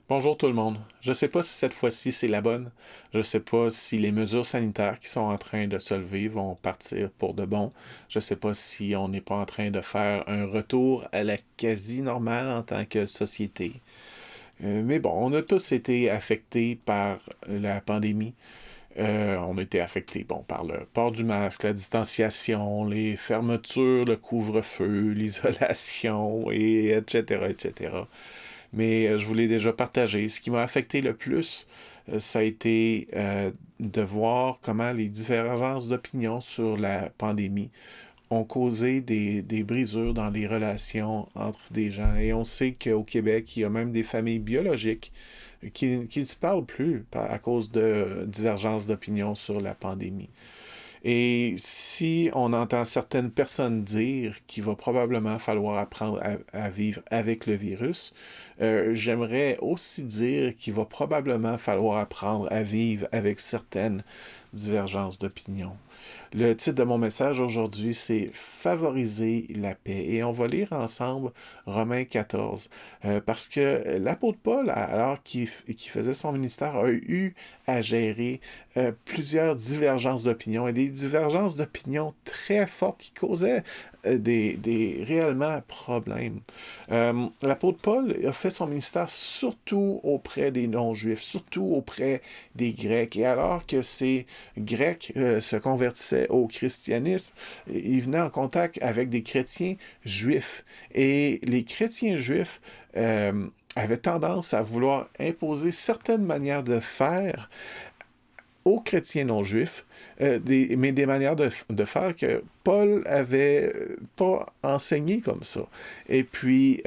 Bonjour tout le monde. Je ne sais pas si cette fois-ci c'est la bonne. Je ne sais pas si les mesures sanitaires qui sont en train de se lever vont partir pour de bon. Je ne sais pas si on n'est pas en train de faire un retour à la quasi-normale en tant que société. Mais bon, on a tous été affectés par la pandémie. On a été affectés, bon, par le port du masque, la distanciation, les fermetures, le couvre-feu, l'isolation, et etc., etc. Mais je vous l'ai déjà partagé. Ce qui m'a affecté le plus, ça a été de voir comment les divergences d'opinion sur la pandémie ont causé des brisures dans les relations entre des gens. Et on sait qu'au Québec, il y a même des familles biologiques qui ne se parlent plus à cause de divergences d'opinion sur la pandémie. Et si on entend certaines personnes dire qu'il va probablement falloir apprendre à vivre avec le virus, j'aimerais aussi dire qu'il va probablement falloir apprendre à vivre avec certaines divergences d'opinion. Le titre de mon message aujourd'hui, c'est Favoriser la paix. Et on va lire ensemble Romains 14. Parce que l'apôtre Paul, alors qu'il faisait son ministère, a eu à gérer plusieurs divergences d'opinion et des divergences d'opinion très fortes qui causaient des réellement problèmes. L'apôtre Paul a fait son ministère surtout auprès des non-juifs, surtout auprès des Grecs. Et alors que ces Grecs se convertissaient au christianisme, ils venaient en contact avec des chrétiens juifs. Et les chrétiens juifs avaient tendance à vouloir imposer certaines manières de faire aux chrétiens non juifs, mais des manières de faire que Paul avait pas enseigné comme ça. Et puis,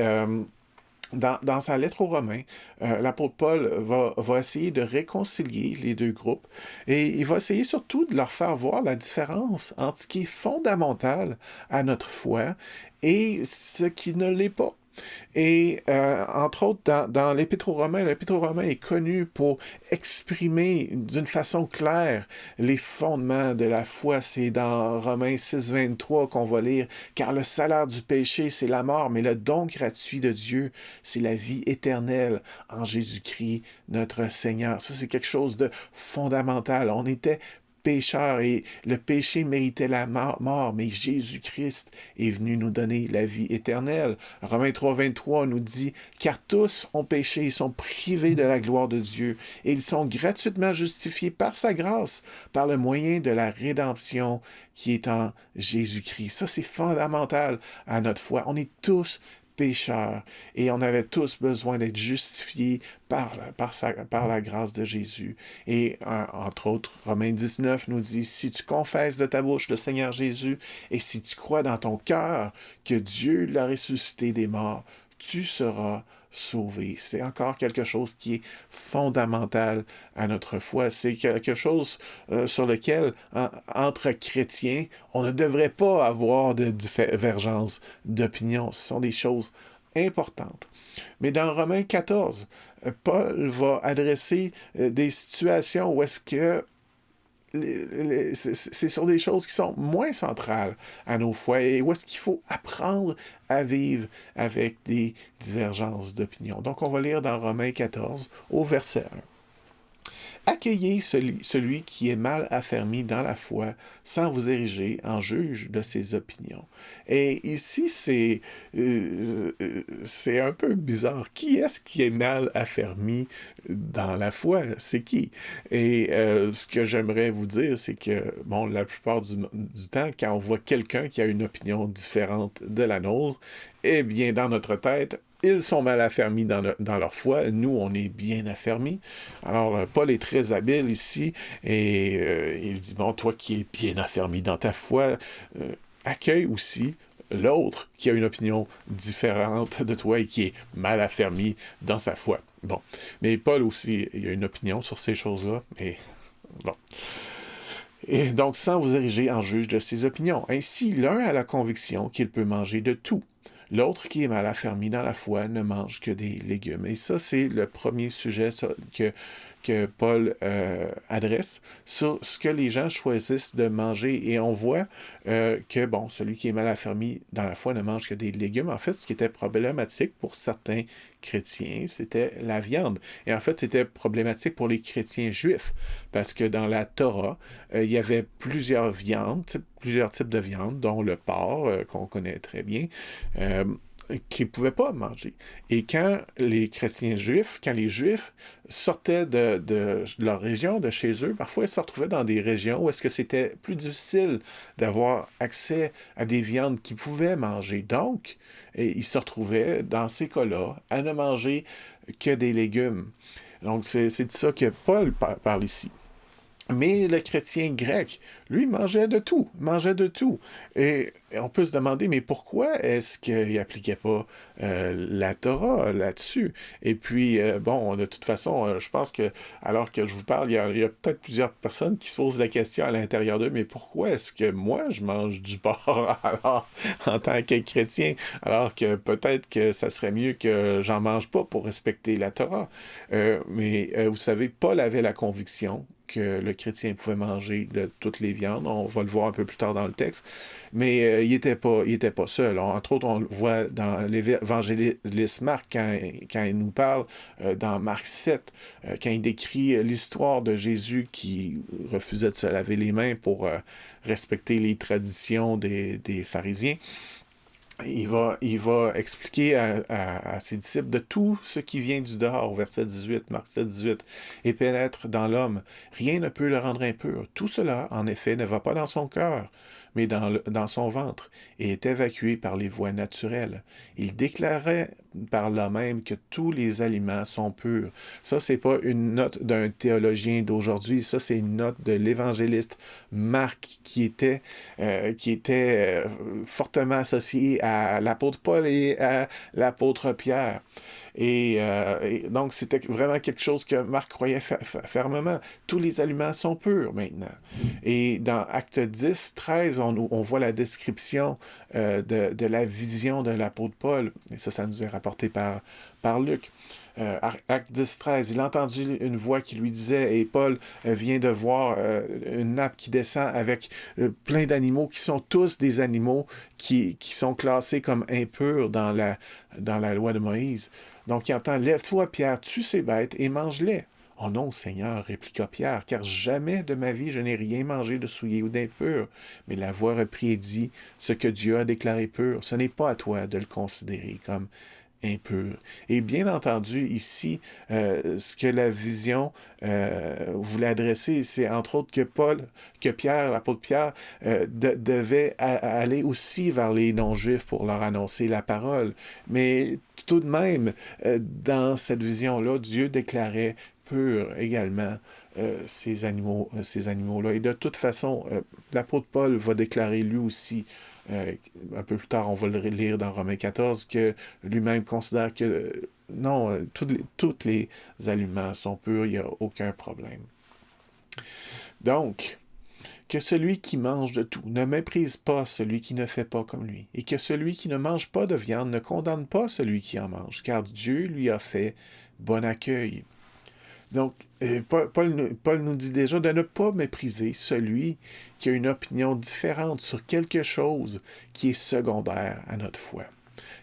dans sa lettre aux Romains, l'apôtre Paul va essayer de réconcilier les deux groupes et il va essayer surtout de leur faire voir la différence entre ce qui est fondamental à notre foi et ce qui ne l'est pas. Et entre autres, dans l'Épître aux Romains, l'Épître aux Romains est connu pour exprimer d'une façon claire les fondements de la foi. C'est dans Romains 6, 23 qu'on va lire « Car le salaire du péché, c'est la mort, mais le don gratuit de Dieu, c'est la vie éternelle en Jésus-Christ, notre Seigneur. » Ça, c'est quelque chose de fondamental. On était pécheurs et le péché méritait la mort, mais Jésus-Christ est venu nous donner la vie éternelle. Romains 3, 23 nous dit « Car tous ont péché et sont privés de la gloire de Dieu, et ils sont gratuitement justifiés par sa grâce, par le moyen de la rédemption qui est en Jésus-Christ. » Ça, c'est fondamental à notre foi. On est tous pécheurs et on avait tous besoin d'être justifiés par la grâce de Jésus. Et entre autres, Romains 19 nous dit, si tu confesses de ta bouche le Seigneur Jésus et si tu crois dans ton cœur que Dieu l'a ressuscité des morts, tu seras sauvé. C'est encore quelque chose qui est fondamental à notre foi. C'est quelque chose sur lequel, entre chrétiens, on ne devrait pas avoir de divergence d'opinion. Ce sont des choses importantes. Mais dans Romains 14, Paul va adresser des situations où est-ce que c'est sur des choses qui sont moins centrales à nos foi et où est-ce qu'il faut apprendre à vivre avec des divergences d'opinion. Donc, on va lire dans Romains 14 au verset 1. Accueillez celui qui est mal affermi dans la foi sans vous ériger en juge de ses opinions. Et ici, c'est un peu bizarre. Qui est-ce qui est mal affermi dans la foi? C'est qui? Et ce que j'aimerais vous dire, c'est que, bon, la plupart du temps, quand on voit quelqu'un qui a une opinion différente de la nôtre, eh bien, dans notre tête, ils sont mal affermis dans leur foi. Nous, on est bien affermis. Alors, Paul est très habile ici et il dit, bon, toi qui es bien affermi dans ta foi, accueille aussi l'autre qui a une opinion différente de toi et qui est mal affermi dans sa foi. Bon. Mais Paul aussi, il a une opinion sur ces choses-là, mais bon. Et donc, sans vous ériger en juge de ses opinions. Ainsi, l'un a la conviction qu'il peut manger de tout. L'autre qui est mal affermi dans la foi ne mange que des légumes. Et ça, c'est le premier sujet que Paul adresse sur ce que les gens choisissent de manger. Et on voit que, bon, celui qui est mal affermi dans la foi ne mange que des légumes. En fait, ce qui était problématique pour certains chrétiens, c'était la viande. Et en fait, c'était problématique pour les chrétiens juifs, parce que dans la Torah, il y avait plusieurs viandes, plusieurs types de viande, dont le porc, qu'on connaît très bien, qu'ils ne pouvaient pas manger. Et quand les chrétiens juifs, quand les juifs sortaient de leur région, de chez eux, parfois ils se retrouvaient dans des régions où est-ce que c'était plus difficile d'avoir accès à des viandes qu'ils pouvaient manger. Donc, ils se retrouvaient, dans ces cas-là, à ne manger que des légumes. Donc, c'est de ça que Paul parle ici. Mais le chrétien grec, lui, mangeait de tout, mangeait de tout. Et on peut se demander, mais pourquoi est-ce qu'il n'appliquait pas la Torah là-dessus? Et puis, bon, de toute façon, je pense que, alors que je vous parle, il y a peut-être plusieurs personnes qui se posent la question à l'intérieur d'eux, mais pourquoi est-ce que moi, je mange du porc alors, en tant que chrétien, alors que peut-être que ça serait mieux que j'en mange pas pour respecter la Torah? Mais vous savez, Paul avait la conviction que le chrétien pouvait manger de toutes les viandes. On va le voir un peu plus tard dans le texte. Mais il n'était pas seul. Entre autres, on le voit dans l'évangéliste Marc, quand il nous parle, dans Marc 7, quand il décrit l'histoire de Jésus qui refusait de se laver les mains pour respecter les traditions des pharisiens. Il va expliquer à ses disciples de tout ce qui vient du dehors, verset 18, Marc 7, 18, et pénètre dans l'homme. Rien ne peut le rendre impur. Tout cela, en effet, ne va pas dans son cœur, mais dans son ventre, et est évacué par les voies naturelles. Il déclarait par là même que tous les aliments sont purs. Ça, c'est pas une note d'un théologien d'aujourd'hui, ça, c'est une note de l'évangéliste Marc qui était fortement associé à l'apôtre Paul et à l'apôtre Pierre. Et donc, c'était vraiment quelque chose que Marc croyait fermement. Tous les aliments sont purs maintenant. Et dans Acte 10, 13, on voit la description de la vision de l'apôtre Paul. Et ça nous est rapporté par Luc. Acte 10, 13, il a entendu une voix qui lui disait, et Paul vient de voir une nappe qui descend avec plein d'animaux qui sont tous des animaux qui sont classés comme impurs dans la loi de Moïse. Donc il entend, lève-toi Pierre, tue ces bêtes et mange-les. Oh non, Seigneur, répliqua Pierre, car jamais de ma vie je n'ai rien mangé de souillé ou d'impur. Mais la voix reprit et dit, ce que Dieu a déclaré pur, ce n'est pas à toi de le considérer comme impur. Et bien entendu, ici, ce que la vision voulait adresser, c'est entre autres que Pierre, l'apôtre Pierre, devait aller aussi vers les non-juifs pour leur annoncer la parole. Mais tout de même, dans cette vision-là, Dieu déclarait pur également ces animaux-là. Et de toute façon, l'apôtre Paul va déclarer lui aussi, un peu plus tard, on va le lire dans Romains 14, que lui-même considère que non, tous les aliments sont purs, il n'y a aucun problème. Donc, que celui qui mange de tout ne méprise pas celui qui ne fait pas comme lui, et que celui qui ne mange pas de viande ne condamne pas celui qui en mange, car Dieu lui a fait bon accueil. Donc, Paul nous dit déjà de ne pas mépriser celui qui a une opinion différente sur quelque chose qui est secondaire à notre foi.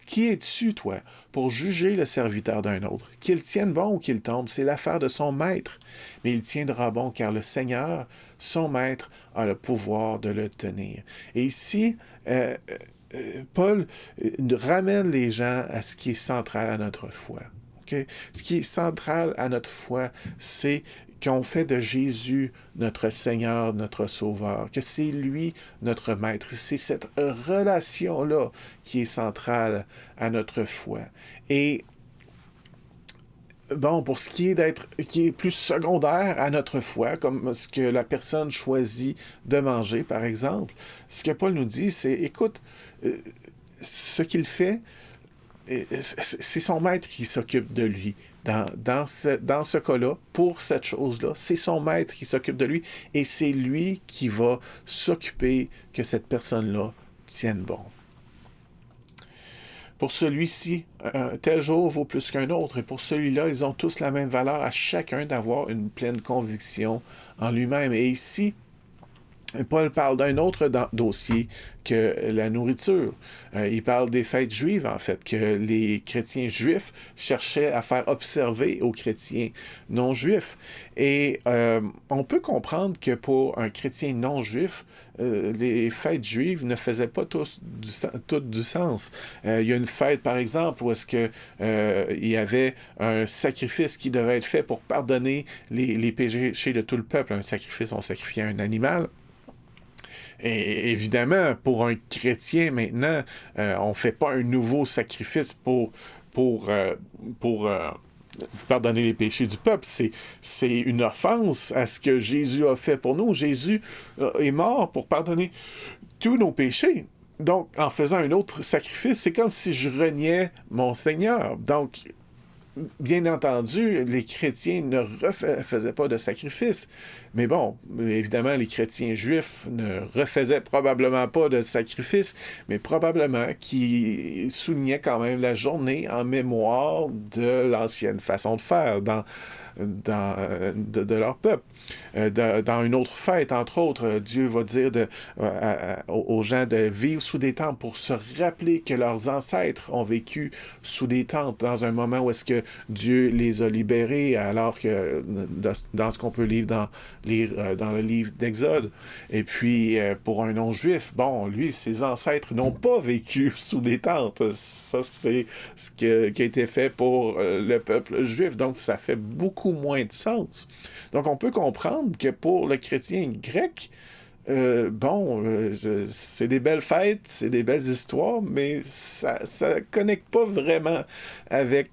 Qui es-tu, toi, pour juger le serviteur d'un autre? Qu'il tienne bon ou qu'il tombe, c'est l'affaire de son maître. Mais il tiendra bon, car le Seigneur, son maître, a le pouvoir de le tenir. Et ici, Paul ramène les gens à ce qui est central à notre foi. Okay? Ce qui est central à notre foi, c'est qu'on fait de Jésus notre Seigneur, notre Sauveur, que c'est lui notre Maître. C'est cette relation-là qui est centrale à notre foi. Et bon, pour ce qui est plus secondaire à notre foi, comme ce que la personne choisit de manger, par exemple, ce que Paul nous dit, c'est, écoute, ce qu'il fait, c'est son maître qui s'occupe de lui. Dans ce cas-là, pour cette chose-là, c'est son maître qui s'occupe de lui et c'est lui qui va s'occuper que cette personne-là tienne bon. Pour celui-ci, un tel jour vaut plus qu'un autre, et pour celui-là, ils ont tous la même valeur, à chacun d'avoir une pleine conviction en lui-même. Et ici, Paul parle d'un autre dossier que la nourriture. Il parle des fêtes juives, en fait, que les chrétiens juifs cherchaient à faire observer aux chrétiens non juifs. Et on peut comprendre que pour un chrétien non juif, les fêtes juives ne faisaient pas toutes du sens. Il y a une fête, par exemple, où est-ce que il y avait un sacrifice qui devait être fait pour pardonner les péchés de tout le peuple. Un sacrifice, on sacrifiait un animal. Et évidemment, pour un chrétien maintenant, on ne fait pas un nouveau sacrifice pour pardonner les péchés du peuple. C'est une offense à ce que Jésus a fait pour nous. Jésus est mort pour pardonner tous nos péchés. Donc, en faisant un autre sacrifice, c'est comme si je reniais mon Seigneur. Donc, bien entendu, les chrétiens ne refaisaient pas de sacrifice. Mais bon, évidemment, les chrétiens juifs ne refaisaient probablement pas de sacrifice, mais probablement qu'ils soulignaient quand même la journée en mémoire de l'ancienne façon de faire de leur peuple. Dans une autre fête, entre autres, Dieu va dire aux gens de vivre sous des tentes pour se rappeler que leurs ancêtres ont vécu sous des tentes dans un moment où est-ce que Dieu les a libérés, alors que dans ce qu'on peut lire dans le livre d'Exode. Et puis, pour un non-juif, bon, lui, ses ancêtres n'ont pas vécu sous des tentes. Ça, c'est ce qui a été fait pour le peuple juif. Donc, ça fait beaucoup moins de sens. Donc, on peut comprendre que pour le chrétien grec, c'est des belles fêtes, c'est des belles histoires, mais ça connecte pas vraiment avec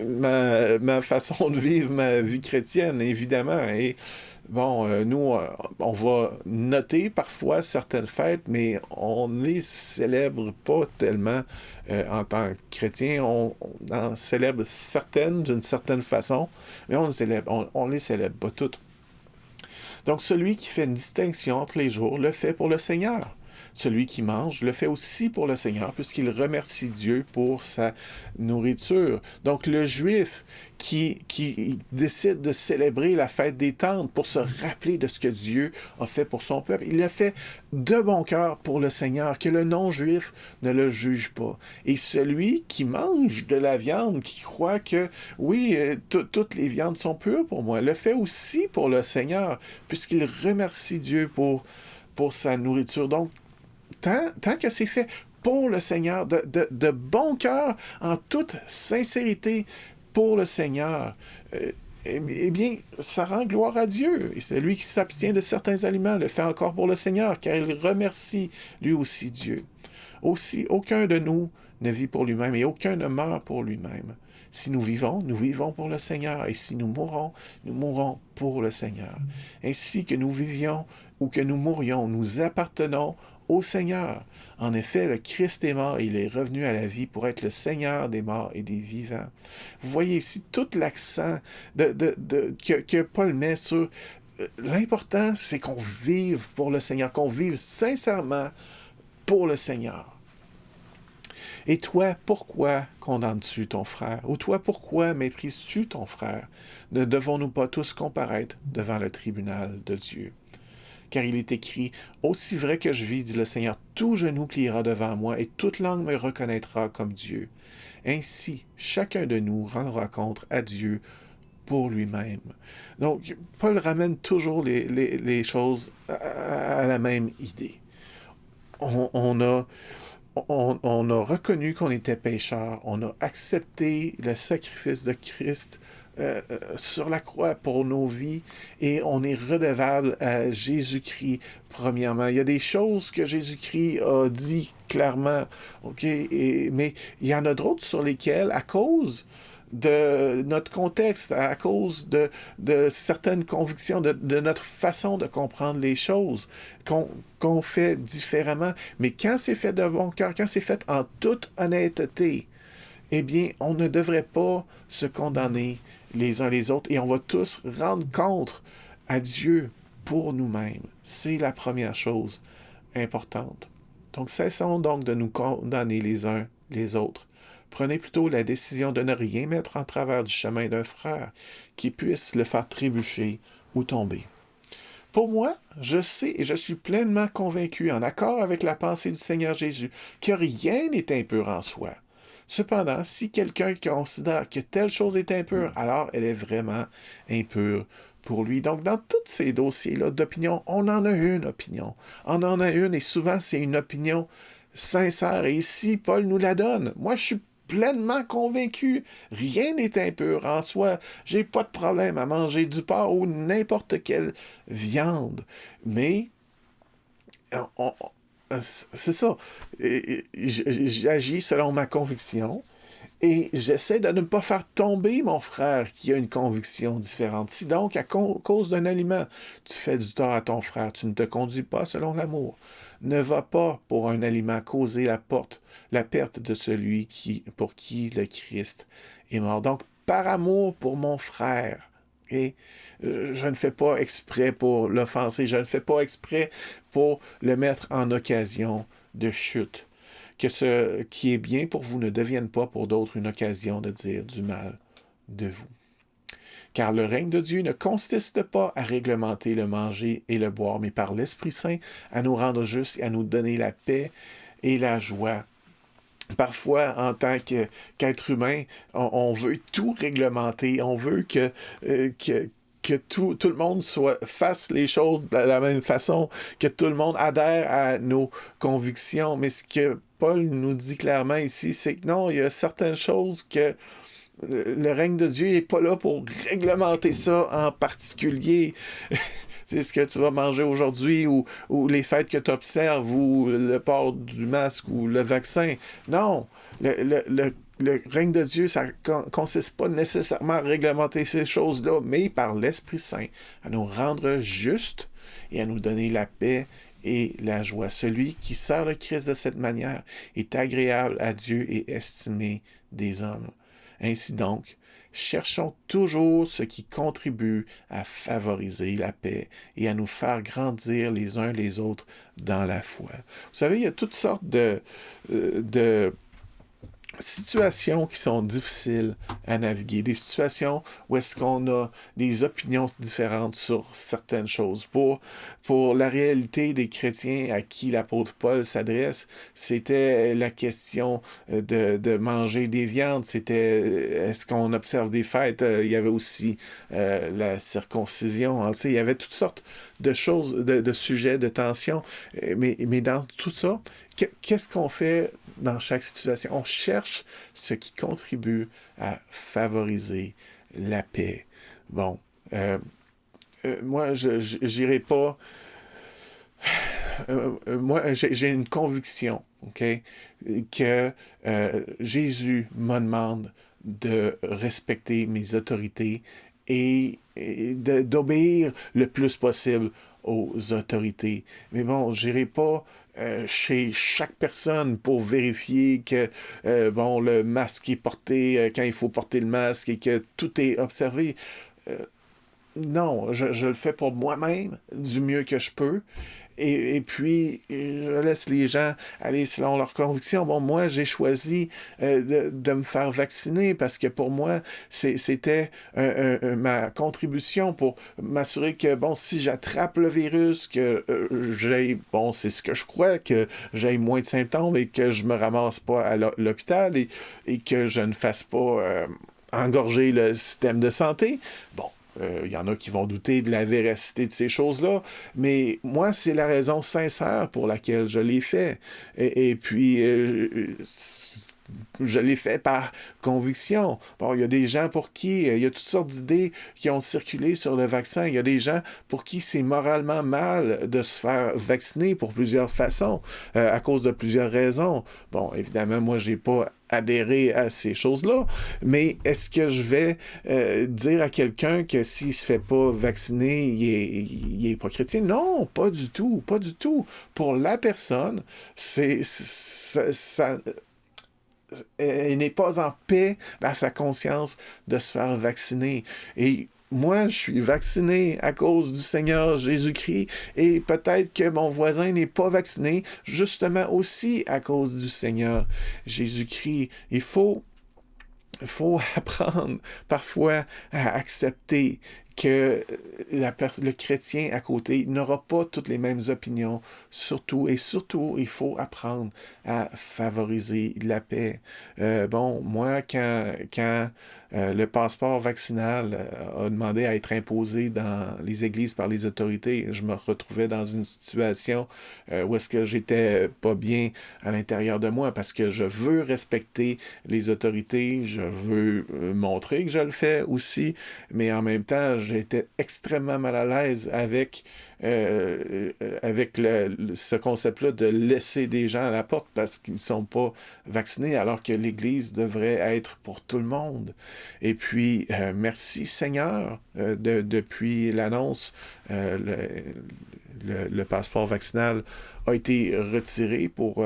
ma façon de vivre ma vie chrétienne, évidemment. Et bon, nous, on va noter parfois certaines fêtes, mais on ne les célèbre pas tellement en tant que chrétien. On en célèbre certaines d'une certaine façon, mais on les célèbre pas toutes. Donc, celui qui fait une distinction entre les jours le fait pour le Seigneur. Celui qui mange le fait aussi pour le Seigneur, puisqu'il remercie Dieu pour sa nourriture. Donc, le Juif qui décide de célébrer la fête des tentes pour se rappeler de ce que Dieu a fait pour son peuple, il le fait de bon cœur pour le Seigneur, que le non-Juif ne le juge pas. Et celui qui mange de la viande, qui croit que, oui, toutes les viandes sont pures pour moi, le fait aussi pour le Seigneur, puisqu'il remercie Dieu pour sa nourriture. Donc, tant que c'est fait pour le Seigneur, de bon cœur, en toute sincérité pour le Seigneur, eh bien, ça rend gloire à Dieu. Et c'est lui qui s'abstient de certains aliments, le fait encore pour le Seigneur, car il remercie lui aussi Dieu. Aussi, aucun de nous ne vit pour lui-même et aucun ne meurt pour lui-même. Si nous vivons pour le Seigneur. Et si nous mourrons pour le Seigneur. Ainsi que nous vivions ou que nous mourions, nous appartenons au Seigneur. En effet, le Christ est mort et il est revenu à la vie pour être le Seigneur des morts et des vivants. Vous voyez ici tout l'accent que Paul met sur l'important, c'est qu'on vive pour le Seigneur, qu'on vive sincèrement pour le Seigneur. Et toi, pourquoi condamnes-tu ton frère? Ou toi, pourquoi méprises-tu ton frère? Ne devons-nous pas tous comparaître devant le tribunal de Dieu? Car il est écrit, « Aussi vrai que je vis, dit le Seigneur, tout genou pliera devant moi et toute langue me reconnaîtra comme Dieu. Ainsi, chacun de nous rendra compte à Dieu pour lui-même. » Donc, Paul ramène toujours les choses à la même idée. On a reconnu qu'on était pécheurs, on a accepté le sacrifice de Christ sur la croix pour nos vies et on est redevable à Jésus-Christ premièrement. Il y a des choses que Jésus-Christ a dit clairement, ok, mais il y en a d'autres sur lesquelles, à cause de notre contexte, à cause de certaines convictions, de notre façon de comprendre les choses, qu'on fait différemment. Mais quand c'est fait de bon cœur, quand c'est fait en toute honnêteté, eh bien, on ne devrait pas se condamner les uns les autres et on va tous rendre compte à Dieu pour nous-mêmes. C'est la première chose importante. Donc, cessons donc de nous condamner les uns les autres. Prenez plutôt la décision de ne rien mettre en travers du chemin d'un frère qui puisse le faire trébucher ou tomber. Pour moi, je sais et je suis pleinement convaincu, en accord avec la pensée du Seigneur Jésus, que rien n'est impur en soi. Cependant, si quelqu'un considère que telle chose est impure, alors elle est vraiment impure pour lui. Donc, dans tous ces dossiers-là d'opinion, on en a une opinion. On en a une et souvent, c'est une opinion sincère. Et ici, Paul nous la donne. Moi, je suis pleinement convaincu. Rien n'est impur en soi. J'ai pas de problème à manger du porc ou n'importe quelle viande. Mais, c'est ça. J'agis selon ma conviction. Et j'essaie de ne pas faire tomber mon frère qui a une conviction différente. Si donc, à cause d'un aliment, tu fais du tort à ton frère, tu ne te conduis pas selon l'amour. Ne va pas pour un aliment causer la perte de celui pour qui le Christ est mort. Donc, par amour pour mon frère, et je ne fais pas exprès pour l'offenser, je ne fais pas exprès pour le mettre en occasion de chute. Que ce qui est bien pour vous ne devienne pas pour d'autres une occasion de dire du mal de vous. Car le règne de Dieu ne consiste pas à réglementer le manger et le boire, mais par l'Esprit Saint à nous rendre justes et à nous donner la paix et la joie. Parfois, en tant qu'être humain, on veut tout réglementer, on veut que tout le monde fasse les choses de la même façon, que tout le monde adhère à nos convictions. Mais ce que Paul nous dit clairement ici, c'est que non, il y a certaines choses que le règne de Dieu n'est pas là pour réglementer ça en particulier. C'est ce que tu vas manger aujourd'hui ou les fêtes que tu observes ou le port du masque ou le vaccin. Non, le règne de Dieu, ça ne consiste pas nécessairement à réglementer ces choses-là, mais par l'Esprit Saint, à nous rendre justes et à nous donner la paix et la joie. Celui qui sert le Christ de cette manière est agréable à Dieu et estimé des hommes. Ainsi donc, cherchons toujours ce qui contribue à favoriser la paix et à nous faire grandir les uns les autres dans la foi. Vous savez, il y a toutes sortes de situations qui sont difficiles à naviguer, des situations où est-ce qu'on a des opinions différentes sur certaines choses. Pour la réalité des chrétiens à qui l'apôtre Paul s'adresse, c'était la question de manger des viandes, c'était est-ce qu'on observe des fêtes, il y avait aussi la circoncision, hein, il y avait toutes sortes de choses, de sujets, de tensions, mais dans tout ça, qu'est-ce qu'on fait dans chaque situation? On cherche ce qui contribue à favoriser la paix. Bon, moi, je n'irai pas... moi, j'ai une conviction, OK, que Jésus me demande de respecter mes autorités et d'obéir le plus possible aux autorités. Mais bon, je n'irai pas chez chaque personne pour vérifier que le masque est porté quand il faut porter le masque et que tout est observé. Non, je le fais pour moi-même du mieux que je peux. Et puis, je laisse les gens aller selon leurs convictions. Bon, moi, j'ai choisi de me faire vacciner parce que pour moi, c'était ma contribution pour m'assurer que, bon, si j'attrape le virus, que c'est ce que je crois, que j'ai moins de symptômes et que je me ramasse pas à l'hôpital et que je ne fasse pas engorger le système de santé. Bon. Il y en a qui vont douter de la véracité de ces choses-là, mais moi, c'est la raison sincère pour laquelle je l'ai fait. Et puis, je l'ai fait par conviction. Bon, il y a des gens pour qui, il y a toutes sortes d'idées qui ont circulé sur le vaccin. Il y a des gens pour qui c'est moralement mal de se faire vacciner pour plusieurs façons, à cause de plusieurs raisons. Bon, évidemment, moi, j'ai pas adhérer à ces choses-là, mais est-ce que je vais dire à quelqu'un que s'il se fait pas vacciner, il est pas chrétien? Non, pas du tout, pas du tout. Pour la personne, elle n'est pas en paix dans sa conscience de se faire vacciner. Et moi, je suis vacciné à cause du Seigneur Jésus-Christ et peut-être que mon voisin n'est pas vacciné justement aussi à cause du Seigneur Jésus-Christ. Il faut apprendre parfois à accepter que le chrétien à côté n'aura pas toutes les mêmes opinions. Surtout, il faut apprendre à favoriser la paix. Moi, quand le passeport vaccinal a demandé à être imposé dans les églises par les autorités, je me retrouvais dans une situation où est-ce que j'étais pas bien à l'intérieur de moi parce que je veux respecter les autorités, je veux montrer que je le fais aussi, mais en même temps, j'étais extrêmement mal à l'aise avec ce concept-là de laisser des gens à la porte parce qu'ils ne sont pas vaccinés, alors que l'Église devrait être pour tout le monde. Et puis, merci Seigneur, depuis l'annonce, le passeport vaccinal a été retiré pour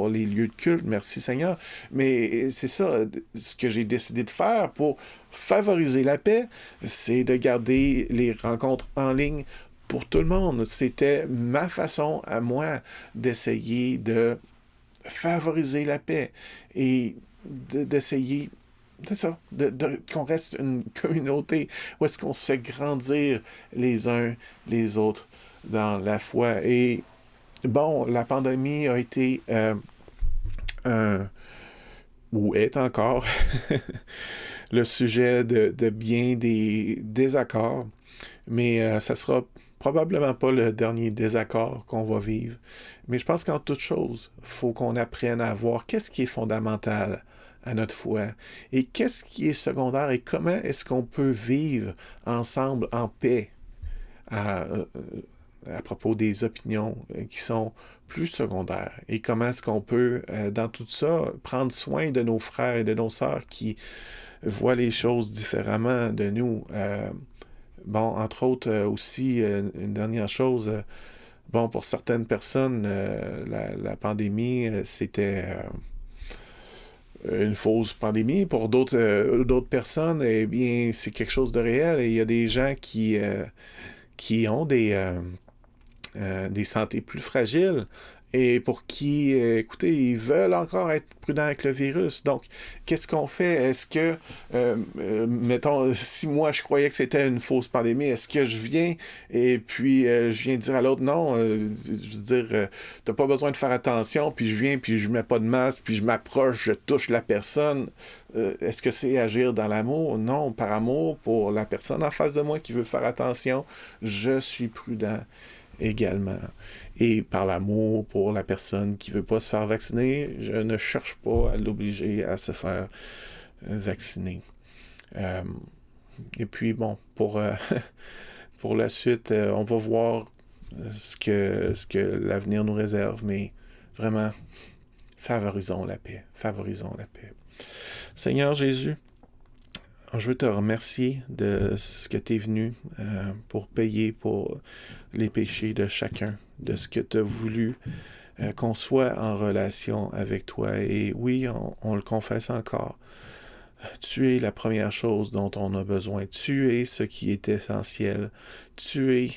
les lieux de culte. Merci Seigneur. Mais c'est ça, ce que j'ai décidé de faire pour favoriser la paix, c'est de garder les rencontres en ligne pour tout le monde. C'était ma façon à moi d'essayer de favoriser la paix et d'essayer c'est ça, qu'on reste une communauté où est-ce qu'on se fait grandir les uns les autres dans la foi. Et bon, la pandémie a été ou est encore le sujet de bien des désaccords, mais ça sera probablement pas le dernier désaccord qu'on va vivre. Mais je pense qu'en toute chose, il faut qu'on apprenne à voir qu'est-ce qui est fondamental à notre foi et qu'est-ce qui est secondaire et comment est-ce qu'on peut vivre ensemble en paix à propos des opinions qui sont plus secondaires et comment est-ce qu'on peut, dans tout ça, prendre soin de nos frères et de nos sœurs qui voient les choses différemment de nous. Entre autres, aussi, une dernière chose, pour certaines personnes, la pandémie, c'était une fausse pandémie. Pour d'autres personnes, eh bien, c'est quelque chose de réel. Et il y a des gens qui ont des santé plus fragiles et pour qui, écoutez, ils veulent encore être prudents avec le virus. Donc, qu'est-ce qu'on fait? Est-ce que, mettons, si moi je croyais que c'était une fausse pandémie, est-ce que je viens et puis je viens dire à l'autre, non, je veux dire, t'as pas besoin de faire attention, puis je viens, puis je mets pas de masque, puis je m'approche, je touche la personne. Est-ce que c'est agir dans l'amour? Non, par amour pour la personne en face de moi qui veut faire attention, je suis prudent également. Et par l'amour pour la personne qui ne veut pas se faire vacciner, je ne cherche pas à l'obliger à se faire vacciner. Et puis, pour la suite, on va voir ce que l'avenir nous réserve, mais vraiment, favorisons la paix. Favorisons la paix. Seigneur Jésus, je veux te remercier de ce que tu es venu pour payer pour les péchés de chacun, de ce que tu as voulu qu'on soit en relation avec toi. Et oui, on le confesse encore. Tu es la première chose dont on a besoin. Tu es ce qui est essentiel. Tu es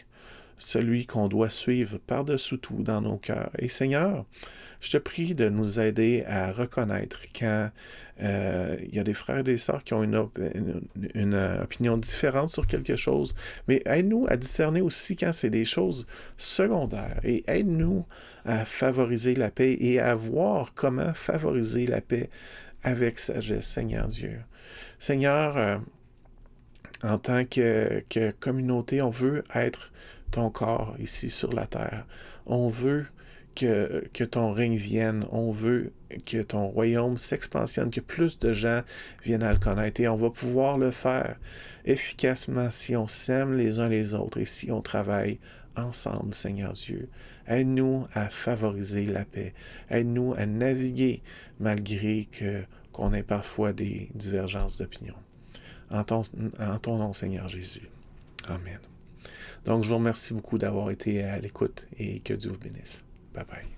celui qu'on doit suivre par-dessous tout dans nos cœurs. Et Seigneur, je te prie de nous aider à reconnaître quand il y a des frères et des sœurs qui ont une opinion différente sur quelque chose, mais aide-nous à discerner aussi quand c'est des choses secondaires et aide-nous à favoriser la paix et à voir comment favoriser la paix avec sagesse, Seigneur Dieu. Seigneur, en tant que communauté, on veut être ton corps ici sur la terre. On veut que ton règne vienne. On veut que ton royaume s'expansionne, que plus de gens viennent à le connaître. Et on va pouvoir le faire efficacement si on s'aime les uns les autres et si on travaille ensemble, Seigneur Dieu. Aide-nous à favoriser la paix. Aide-nous à naviguer malgré qu'on ait parfois des divergences d'opinion. En ton nom, Seigneur Jésus. Amen. Donc, je vous remercie beaucoup d'avoir été à l'écoute et que Dieu vous bénisse. Bye bye.